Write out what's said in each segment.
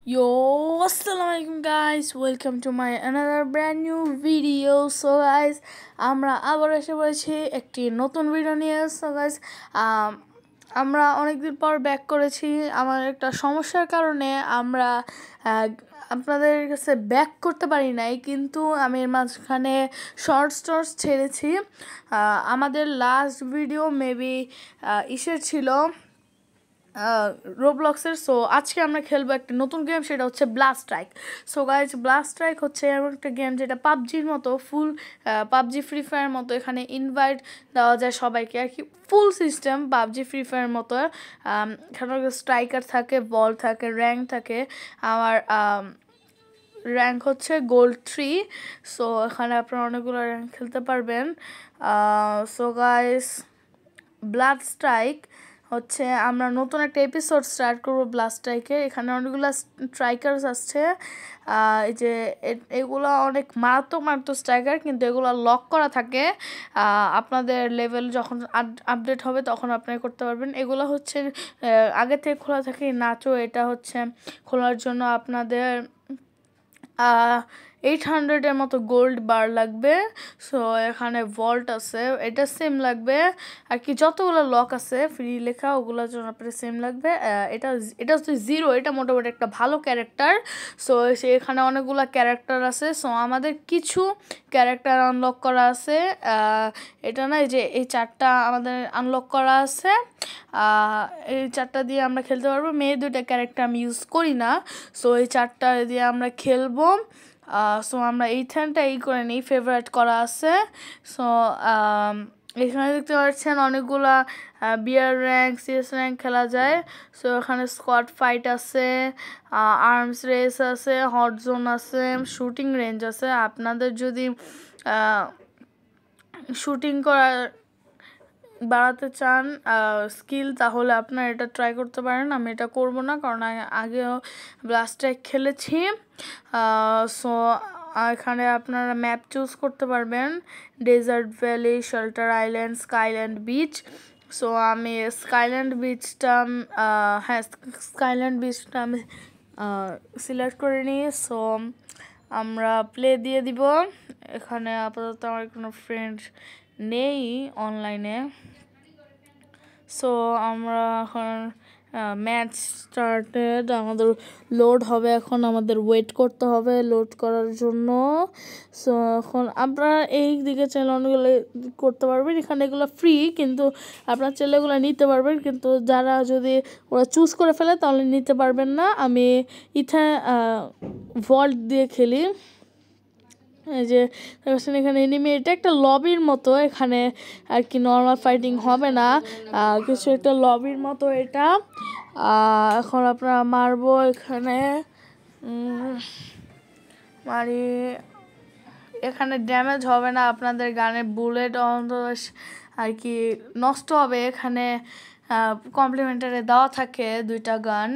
Yo, assalamualaikum guys. Welcome to my another brand new video. So guys, আমরা আবার এসে পড়েছি একটি নতুন ভিডিও নিয়ে। So guys, আমরা অনেকদিন পর ব্যাক করেছি। আমার একটা সমস্যার কারণে আমরা আপনাদের কাছে ব্যাক করতে পারি নাই, কিন্তু আমি এর মাঝখানে শর্টস ছেড়েছি। আমাদের লাস্ট ভিডিও মেবি ইসের ছিল রোবলক্সের। সো আজকে আমরা খেলবো একটা নতুন গেম, সেটা হচ্ছে blast strike. So guys, blast strike হচ্ছে এমন একটা গেম যেটা পাবজির মতো ফুল পাবজি ফ্রি ফায়ার মতো এখানে ইনভাইট দেওয়া যায় সবাইকে আর কি। ফুল সিস্টেম পাবজি ফ্রি ফায়ার মতো। এখানে স্ট্রাইকার থাকে, বল থাকে, র্যাঙ্ক থাকে। আমার র্যাঙ্ক হচ্ছে গোল্ড 3। সো এখানে আপনারা অনেকগুলো র্যাঙ্ক খেলতে পারবেন। সো গাইজ, ব্লাস্ট স্ট্রাইক হচ্ছে আমরা নতুন একটা এপিসোড স্টার্ট করবো ব্লাস্ট স্ট্রাইকের। এখানে অনেকগুলো স্ট্রাইকার্স আসছে। এই যে এগুলো অনেক মারাত্মক স্ট্রাইকার, কিন্তু এগুলো লক করা থাকে। আপনাদের লেভেল যখন আপডেট হবে তখন আপনারা করতে পারবেন। এগুলো হচ্ছে আগে থেকে খোলা থাকে নাচো। এটা হচ্ছে খোলার জন্য আপনাদের 800-এর মতো গোল্ড বার লাগবে। সো এখানে ভল্ট আছে, এটা সেম লাগবে আর কি। যতগুলো লক আছে ফ্রি লেখা ওগুলোর জন্য আপনার সেম লাগবে। এটা হচ্ছে 0। এটা মোটামুটি একটা ভালো ক্যারেক্টার। সো এখানে অনেকগুলো ক্যারেক্টার আছে। সো আমাদের কিছু ক্যারেক্টার আনলক করা আছে। এটা না, যে এই 4টা আমাদের আনলক করা আছে। এই 4টা দিয়ে আমরা খেলতে পারবো। মেয়ে 2টা ক্যারেক্টার আমি ইউজ করি না। সো এই 4টা দিয়ে আমরা খেলবো। সো আমরা এইখানটা করে নিই, ফেভারিট করা আছে। সো এখানে দেখতে পাচ্ছেন অনেকগুলা বিয়ার র্যাঙ্ক, সিএস র্যাঙ্ক খেলা যায়। সো এখানে স্কোয়াড ফাইট আছে, আর্মস রেস আছে, হট জোন আছে, শুটিং রেঞ্জ আছে। আপনাদের যদি শুটিং বাড়াতে চান স্কিল, তাহলে আপনারা এটা ট্রাই করতে পারেন। আমি এটা করব না, কারণ আগেও ব্লাস্ট স্ট্রাইক খেলেছি। সো এখানে আপনারা ম্যাপ চুজ করতে পারবেন: desert valley, shelter island, skyland beach. So আমি স্কাইল্যান্ড বিচটা আমি সিলেক্ট করে নিই। সো আমরা প্লে দিয়ে দিব। এখানে আপাতত আমার কোনো ফ্রেন্ড নেই অনলাইনে। সো আমরা এখন ম্যাচ স্টার্টেড, আমাদের লোড হবে। এখন আমাদের ওয়েট করতে হবে লোড করার জন্য। সো এখন আপনারা এই দিকে চাইলে অনেকগুলো করতে পারবেন। এখানে এগুলো ফ্রি, কিন্তু আপনার চাইলে এগুলো নিতে পারবেন, কিন্তু যারা যদি ওরা চুজ করে ফেলে তাহলে নিতে পারবেন না। আমি ভল্ট দিয়ে খেলি। এই যে এখানে এনিমি, এটা একটা লবির মতো। এখানে আর কি নর্মাল ফাইটিং হবে না, কিছু একটা লবির মতো এটা। এখন আপনারা মারবো, এখানে মারি। এখানে ড্যামেজ হবে না, আপনাদের গানের বুলেট আর কি নষ্ট হবে। এখানে কমপ্লিমেন্টারি দেওয়া থাকে 2টা গান।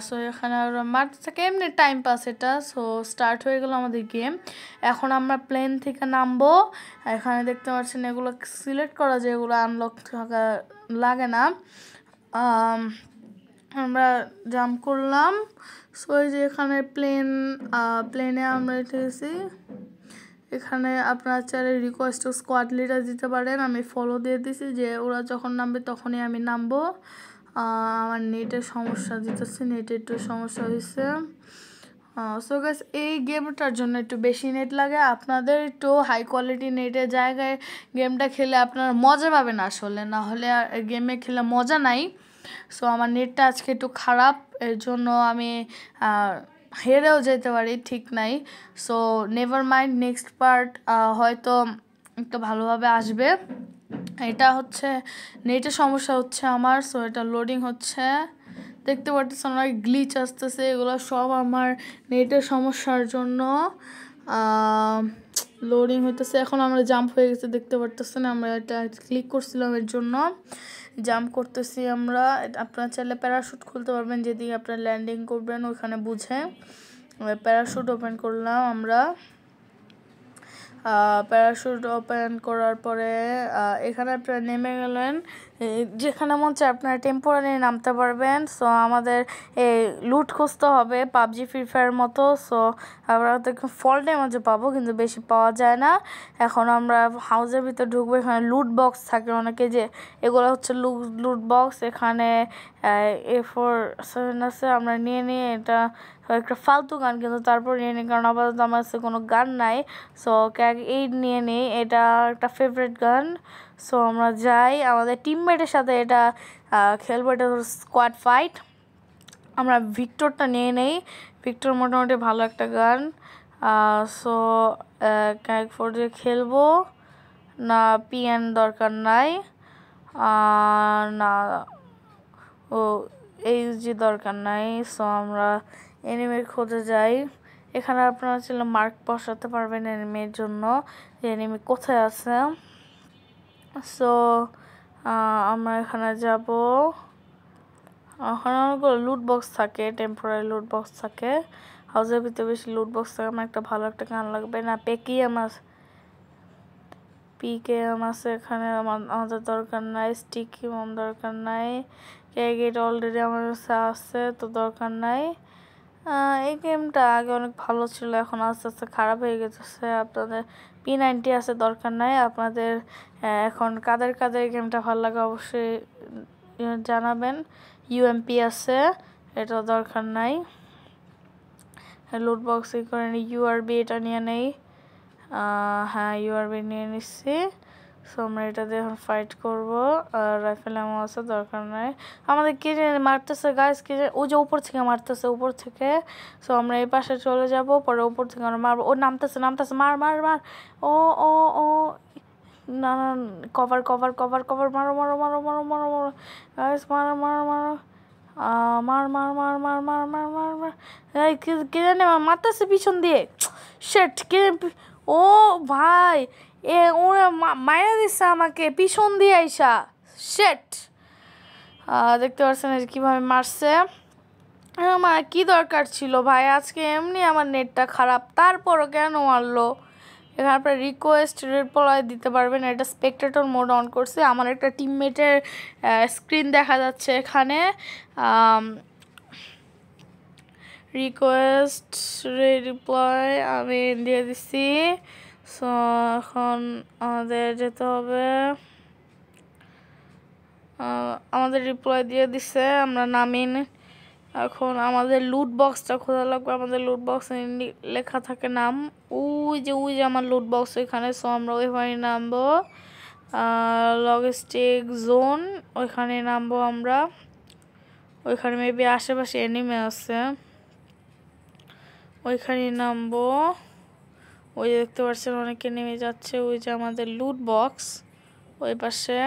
সো এখানে মারতে থাকে এমনি টাইম পাস এটা। সো স্টার্ট হয়ে গেল আমাদের গেম। এখন আমরা প্লেন থেকে নামবো। এখানে দেখতে পাচ্ছেন এগুলো সিলেক্ট করা যায়, এগুলো আনলক থাকা লাগে না। আমরা জাম্প করলাম। সো এই যে এখানে প্লেনে আমরা এসেছি। এখানে আপনারা চাইলে রিকোয়েস্ট স্কোয়াড লিডার দিতে পারেন। আমি ফলো দিয়ে দিছি, যে ওরা যখন নামবে তখনই আমি নামবো। আমার নেটের সমস্যা দিতেছে, নেটের একটু সমস্যা হয়েছে। সো গাইস, এই গেমটার জন্য একটু বেশি নেট লাগে। আপনাদের একটু হাই কোয়ালিটি নেটের জায়গায় গেমটা খেলে আপনারা মজা পাবেন আসলে, না হলে গেমে খেলে মজা নাই। সো আমার নেটটা আজকে একটু খারাপ, এর জন্য আমি হেরেও যেতে পারি, ঠিক নাই। So never mind, next part হয়তো একটু ভালোভাবে আসবে। এটা হচ্ছে নেটের সমস্যা হচ্ছে আমার। সো এটা লোডিং হচ্ছে, দেখতে পাচ্ছেন অনেক গ্লিচ আসতেছে। এগুলো সব আমার নেটের সমস্যার জন্য লোডিং হইতেছে। এখন আমরা জাম্প হয়ে গেছে, দেখতে পারতেছেন। আমরা এটা ক্লিক করছিলাম, এর জন্য জাম্প করতেছি আমরা। আপনারা চাইলে প্যারাশুট খুলতে পারবেন, যেদিকে আপনারা ল্যান্ডিং করবেন ওইখানে বুঝে। প্যারাশুট ওপেন করলাম আমরা। প্যারাশুট ওপেন করার পরে এখানে আপনারা নেমে গেলেন। যেখানে মন চায় আপনারা টেম্পোরারি নামতে পারবেন। সো আমাদের লুট খুঁজতে হবে পাবজি ফ্রি ফায়ার মতো। সো আমরা তো ফল ড্যামেজও পাবো কিন্তু বেশি পাওয়া যায় না। এখন আমরা হাউসের ভিতরে ঢুকবো। এখানে লুট বক্স থাকে অনেকে, যে এগুলো হচ্ছে লুট বক্স। এখানে A47 আছে, আমরা নিয়ে নিয়ে এটা একটা ফালতু গান কিন্তু তারপর নিয়ে নিই, কারণ আপাতত আমার কাছে কোনো গান নাই। সো ক্যাগ 8 নিয়ে নিই, এটা একটা ফেভারিট গান। সো আমরা যাই আমাদের টিমমেটের সাথে, এটা খেলবো, এটা স্কোয়াড ফাইট। আমরা ভিক্টরটা নিয়ে নেই, ভিক্টর মোটামুটি ভালো একটা গান। সো ক্যাগ 4 দিয়ে খেলবো না, পিএন দরকার নাই, না ও এইচজি দরকার নাই। সো আমরা এনিমির খোঁজে যাই। এখানে আপনারা ছিল মার্ক বসাতে পারবেন এনিমির জন্য, যে এনিমি কোথায় আছে। সো আমরা এখানে যাব। ওখানে অনেকগুলো লুট বক্স থাকে, টেম্পোরারি লুট বক্স থাকে। হাউসের ভিতরে বেশি লুট বক্স থাকে। আমার একটা ভালো একটা গান লাগবে না, পিকেএম আছে এখানে, আমাদের দরকার নাই। স্টিকি বম দরকার নাই। ক্যাগেট অলরেডি আমার কাছে আছে, তো দরকার নাই। এই গেমটা আগে অনেক ভালো ছিল, এখন আস্তে আস্তে খারাপ হয়ে গেছে। আপনাদের P90 আছে, দরকার নাই। আপনাদের এখন কাদের কাদের গেমটা ভালো লাগে অবশ্যই জানাবেন। UMP আছে, এটাও দরকার নাই। লুট বক্স করে নিই, URB এটা নিয়ে নেই। হ্যাঁ, URB নিয়ে নিচ্ছি। সো আমরা এটা দিয়ে এখন ফাইট করবো। আর রাইফেল এমন আছে, দরকার নাই। আমাদের কে মারতেছে গাইস, কে ওই যে উপর থেকে মারতেছে, উপর থেকে। সো আমরা এই পাশে চলে যাব, পরে উপর থেকে আমরা মারবো। ও নামতেছে, মার মার মার। ও ও ও না না, কভার কভার কভার কভার, মারো মারো মারো মারো মারো মারো গাইস, মারো মারো মারো, মার মার মার মার মার মার মার মার। কে জানে মারতেছে পিছন দিয়ে। শেট, কে? ও ভাই, ওরা মাইরা দিচ্ছে আমাকে পিছন দিয়ে আইসা। শেট, দেখতে পাচ্ছেন কিভাবে মারছে। আমার কি দরকার ছিল ভাই, আজকে এমনি আমার নেটটা খারাপ, তারপরও কেন মারলো। এখানে আপনার রিকোয়েস্ট রিপ্লাই দিতে পারবেন। এটা স্পেকটেটর মোড অন করছে, আমার একটা টিমমেটের স্ক্রিন দেখা যাচ্ছে এখানে। রিকোয়েস্ট রিপ্লাই আমি দিয়ে দিচ্ছি। সো এখন আমাদের যেতে হবে, আমাদের রিপ্লাই দিয়ে দিচ্ছে, আমরা নামিন। এখন আমাদের লুট বক্সটা খোঁজা লাগবে। আমাদের লুট বক্স লেখা থাকে নাম, ওই যে আমার লুট বক্স ওইখানে। সো আমরা ওইখানে নামবো, লজিস্টিক জোন, ওইখানে নামবো আমরা। ওইখানে মেবি আশেপাশে এনিমে আছে, ওইখানে নামবো। ওই দেখতে পাচ্ছেন অনেকে নেমে যাচ্ছে, ওই যে আমাদের লুট বক্স ওই পাশে।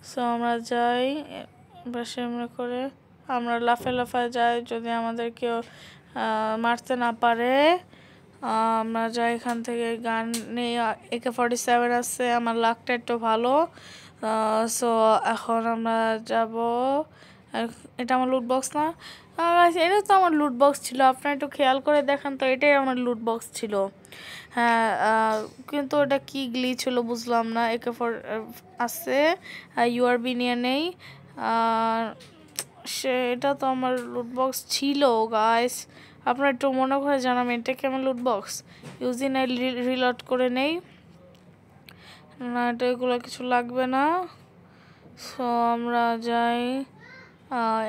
সো আমরা যাই পাশে, আমরা করে আমরা লাফায় যাই, যদি আমাদের কেউ মারতে না পারে। আমরা যাই এখান থেকে, গান নেই, AK-47 আছে, আমার লাকটা একটু ভালো। সো এখন আমরা যাব। এটা আমার লুট বক্স না, এটা তো আমার লুট বক্স ছিল। আপনারা একটু খেয়াল করে দেখেন তো, এটাই আমার লুট বক্স ছিল। হ্যাঁ, কিন্তু ওটা কি গ্লিচ ছিল বুঝলাম না। AK-4 আছে, URB নিয়ে নেই। এটা তো আমার লুট বক্স ছিল গাইস, আপনারা একটু মনে করে জানাবেন এটা কি আমার লুট বক্স। ইউজি নাই, রিলোড করে নেই না, এটা এগুলো কিছু লাগবে না। সো আমরা যাই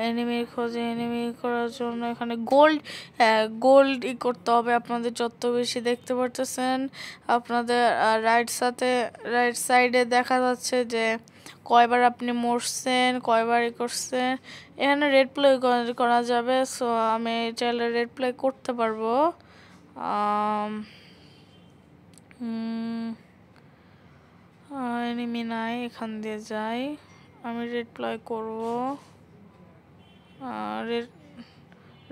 এনিমির খোঁজে। এনিমি করার জন্য এখানে গোল্ড করতে হবে আপনাদের। যত বেশি দেখতে পারতেছেন আপনাদের রাইট সাইডে দেখা যাচ্ছে যে কয়বার আপনি মরছেন, কয়বার করছেন। এখানে রেড প্লে করা যাবে। সো আমি চাইলে রেড প্লে করতে পারবো। এনিমি নাই, এখান দিয়ে যাই, আমি রেড প্লে করবো।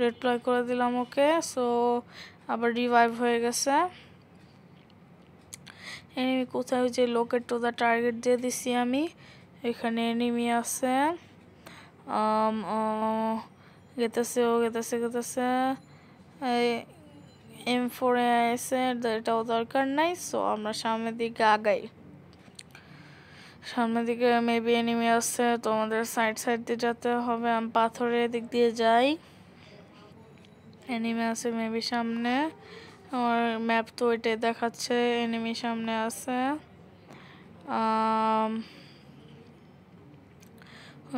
রেড প্লাই করে দিলাম, ওকে। সো আবার রিভাইভ হয়ে গেছে। এনিমি কোথায়, যে লোকেট টু দ্য টার্গেট দিয়ে দিছি আমি। এখানে এনিমি আছে, গেতেছে M4 আছে, এটাও দরকার নাই। সো আমরা সামনের দিকে আগাই। সামনের দিকে মেবি এনিমি আছে, তো আমাদের সাইড দিয়ে যেতে হবে। আমি পাথরের দিক দিয়ে যাই। এনিমি আছে মেবি সামনে, আমার ম্যাপ তো ওইটাই দেখাচ্ছে এনিমি সামনে আছে।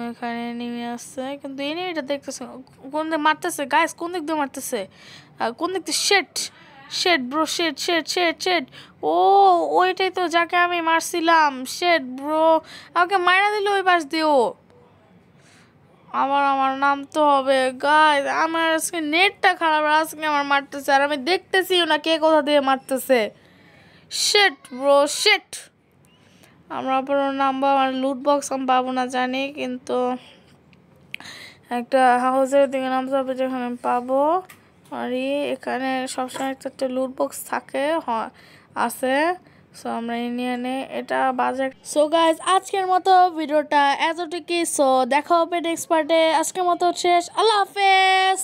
ওইখানে এনিমি আছে, কিন্তু এনিমিটা দেখতেছে কোন দিকে মারতেছে। গাইস কোন দিক দিয়ে মারতেছে, কোন দিক দিয়ে? শেট শেট ব্রো, শেট শেট শেট শেট। ও ওইটাই তো যাকে আমি মারছিলাম। শেট ব্রো, আমাকে মারা দিল ওই পাশ দিয়েও। আবার আমার নামতে হবে। গাইস আমার আজকে নেটটা খারাপ, আজকে আমার মারতেছে আর আমি দেখতেছিও না কে কোথা দিয়ে মারতেছে। শেট ব্রো শেট। আমরা আবার নামবো, আমার লুট বক্স আমি পাবো না জানি, কিন্তু একটা হাউসের দিকে নামতে হবে যেখানে আমি পাবো। আর এখানে সবসময় একটা লুট বক্স থাকে, আছে। সো আমরা নিয়ে নেই, এটা বাজে। সো গাইজ আজকের মতো ভিডিওটা এতটুকুই। সো দেখা হবে নেক্সট পার্টে। আজকের মতো শেষ। আল্লাহ হাফেজ।